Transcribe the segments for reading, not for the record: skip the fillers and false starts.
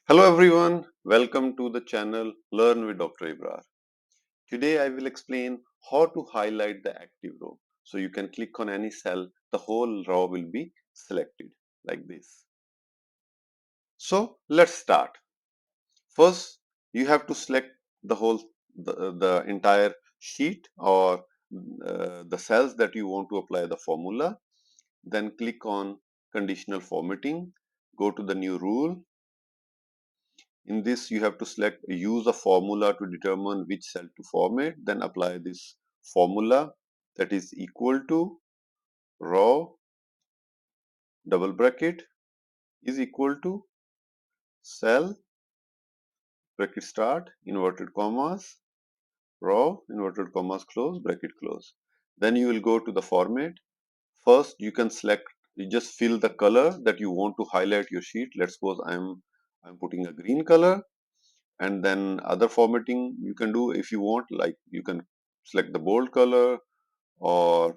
Hello everyone, welcome to the channel Learn with Dr. Ibrar. Today I will explain how to highlight the active row. So you can click on any cell, the whole row will be selected like this. So let's start. First, you have to select the entire sheet or the cells that you want to apply the formula. Then click on conditional formatting, go to the new rule. In this, you have to select use a formula to determine which cell to format, then apply this formula, that is equal to row double bracket is equal to cell bracket start inverted commas row inverted commas close bracket close. Then you will go to the format. First, you can select, you just fill the color that you want to highlight your sheet. Let's suppose I'm putting a green color. And then other formatting you can do if you want, like you can select the bold color or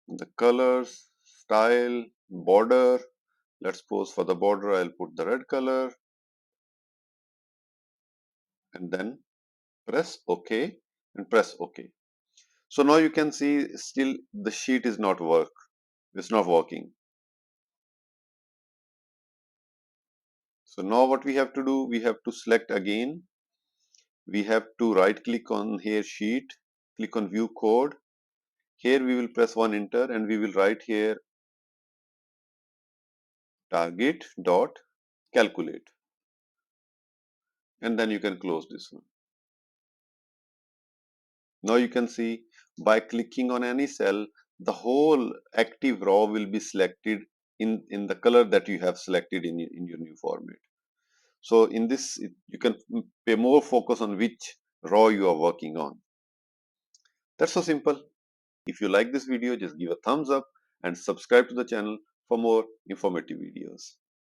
the colors, style, border. Let's suppose for the border I'll put the red color and then press OK and press OK. So now you can see still the sheet is not it's not working. So now what we have to do, we have to select again. We have to right click on here sheet, click on view code. Here we will press one enter and we will write here target dot calculate, and then you can close this one. Now you can see by clicking on any cell, the whole active row will be selected in the color that you have selected in your new format. So in this, you can pay more focus on which row you are working on. That's so simple. If you like this video, just give a thumbs up and subscribe to the channel for more informative videos.